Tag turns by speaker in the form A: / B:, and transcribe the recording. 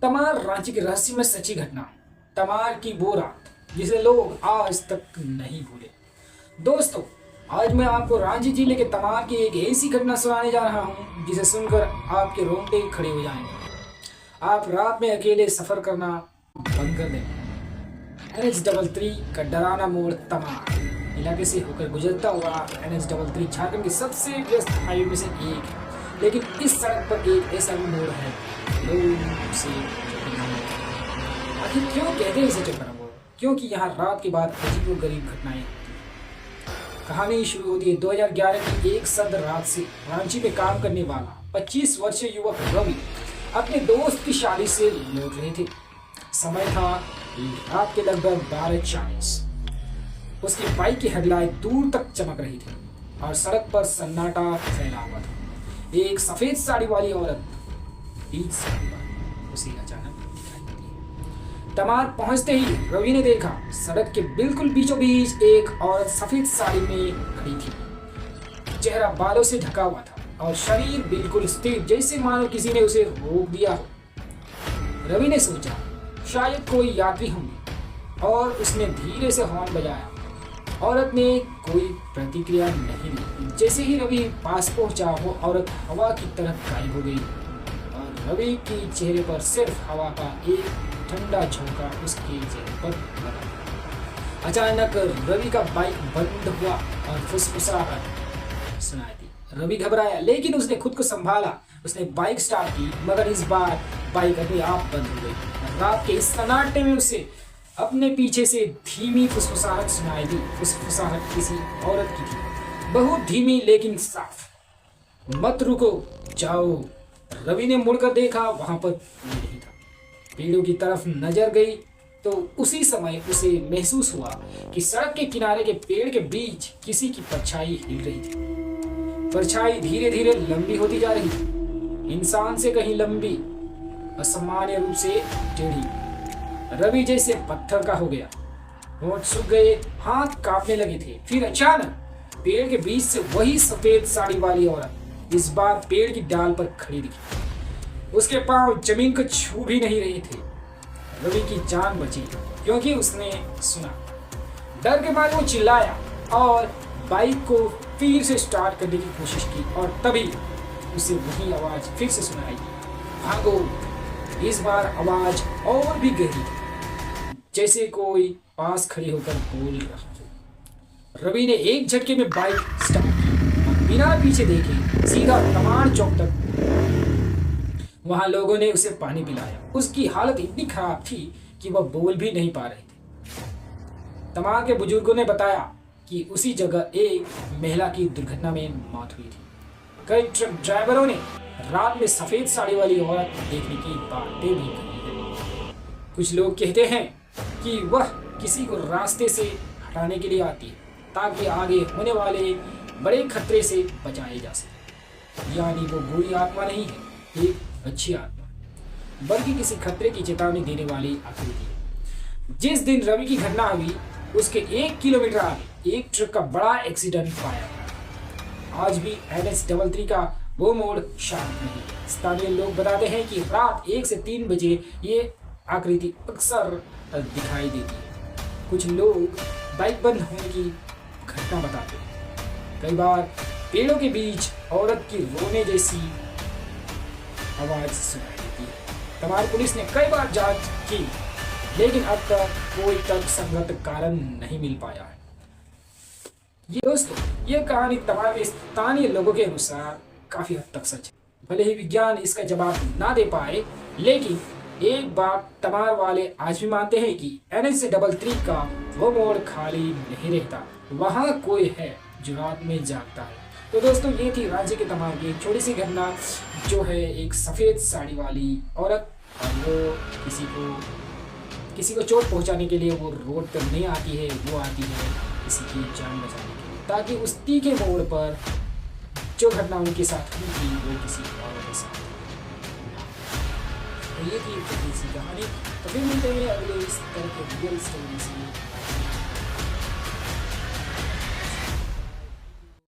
A: तमार रांची के रहस्य में सच्ची घटना, तमार की वो रात जिसे लोग आज तक नहीं भूले। दोस्तों, आज मैं आपको रांची जिले के तमार की एक ऐसी घटना सुनाने जा रहा हूँ जिसे सुनकर आपके रोंगटे खड़े हो जाएंगे। आप रात में अकेले सफर करना बंद कर दें। NH-33 का डरावना मोड़ तमार इलाके से होकर गुजरता हुआ NH-33 झारखंड की सबसे व्यस्त हाईवे में से एक है। लेकिन इस सड़क पर एक ऐसा भी मोड़ है लोग उसे आखिर क्यों कहते हैं इसे चक्कर मोड़? क्योंकि यहाँ रात के बाद अजीब गरीब घटनाएं। कहानी शुरू होती है 2011 की एक सर्द रात से। रांची में काम करने वाला 25 वर्षीय युवक रवि अपने दोस्त की शादी से लौट रहे थे। समय था रात के लगभग 12:40। उसकी बाइक की हेडलाइट दूर तक चमक रही थी और सड़क पर सन्नाटा फैला हुआ था। एक सफेद साड़ी वाली औरत बीच सड़क पर उसे अचानक दिखाई दी। तमार पहुंचते ही रवि ने देखा सड़क के बिल्कुल बीचों बीच एक औरत सफेद साड़ी में खड़ी थी। चेहरा बालों से ढका हुआ था और शरीर बिल्कुल स्थिर, जैसे मानो किसी ने उसे रोक दिया हो। रवि ने सोचा शायद कोई यात्री होंगे और उसने धीरे से हॉर्न बजाया। औरत ने कोई प्रतिक्रिया नहीं दी। जैसे ही रवि पास पहुंचा वो औरत हवा की तरफ गायब हो गई और रवि के चेहरे पर सिर्फ हवा का एक ठंडा झोंका उसके चेहरे पर लगा। अचानक रवि का बाइक बंद हुआ और फुसफुसाहट सुनाई दी। रवि घबराया, लेकिन उसने खुद को संभाला। उसने बाइक स्टार्ट की, मगर इस बार बाइक अपने आप बंद हो गई। रात के इस सन्नाटे में उसे अपने पीछे से धीमी फुसफुसाहट सुनाई दी। फुसफुसाहट किसी औरत की थी, बहुत धीमी लेकिन साफ। मत रुको, जाओ। रवि ने मुड़कर देखा, वहां पर कोई नहीं था। पेड़ों की तरफ नजर गई तो उसी समय उसे महसूस हुआ कि सड़क के किनारे के पेड़ के बीच किसी की परछाई हिल रही थी। परछाई धीरे धीरे लंबी होती जा रही थी, इंसान से कहीं लंबी, असामान्य रूप से टेढ़ी। रवि जैसे पत्थर का हो गया, होंठ सूख गए, हाथ कांपने लगे थे। फिर अचानक पेड़ के बीच से वही सफेद साड़ी वाली औरत इस बार पेड़ की डाल पर खड़ी दिखी। उसके पांव जमीन को छू भी नहीं रहे थे। रवि की जान बची क्योंकि उसने सुना। डर के मारे वो चिल्लाया और बाइक को फिर से स्टार्ट करने की कोशिश की और तभी उसे वही आवाज फिर से सुनाई, भागो। इस बार आवाज और भी गहरी थी, जैसे कोई पास खड़े होकर बोल रहा हो। रवि ने एक झटके में बाइक स्टार्ट की और बिना पीछे देखे सीधा तमार चौक तक। वहां लोगों ने उसे पानी पिलाया। उसकी हालत इतनी खराब थी कि वह बोल भी नहीं पा रहे थे। तमार के बुजुर्गों ने बताया कि उसी जगह एक महिला की दुर्घटना में मौत हुई थी। कई ट्रक ड्राइवरों ने रात में सफेद साड़ी वाली औरत देखने की बातें भी कही है। कुछ लोग कहते हैं कि वह किसी को रास्ते से हटाने के लिए आती है ताकि आगे होने वाले बड़े खतरे से बचाए जा सके। यानी वो बुरी आत्मा नहीं है, एक अच्छी आत्मा, बल्कि किसी खतरे की चेतावनी देने वाली आकृति है। जिस दिन रवि की घटना हुई उसके 1 किलोमीटर आगे एक ट्रक का बड़ा एक्सीडेंट पाया गया। आज भी NH-33 का वो मोड़ शांत नहीं है। स्थानीय लोग बताते हैं कि रात 1 से 3 बजे ये आकृति अक्सर दिखाई देती है। कुछ लोग बाइक बंद होने की घटना बताते हैं। कई बार पेड़ों के बीच औरत की रोने जैसी आवाज सुनाई देती है। तमार पुलिस ने कई बार जांच की, लेकिन अब तक कोई तर्कसंगत कारण नहीं मिल पाया है। ये दोस्तों, ये कहानी तमार के स्थानीय लोगों के अनुसार काफी हद तक सच है। भले ही विज्ञान इसका जवाब ना दे पाए, लेकिन एक बात तमार वाले आज भी मानते हैं कि NH-33 का वो मोड़ खाली नहीं रहता। वहाँ कोई है जो रात में जागता है। तो दोस्तों, ये थी रांची के तमार की एक छोटी सी घटना, जो है एक सफेद साड़ी वाली औरत और वो किसी को चोट पहुंचाने के लिए वो रोड पर नहीं आती है, वो आती है किसी की जान बचाने के लिए, ताकि उस तीखे मोड़ पर जो घटना उनके साथ हुई थी वो किसी और के साथ। तो ये थी सी कहानी। तो फिर मिलते हैं अगले इस तरह के रियल स्टोरी से।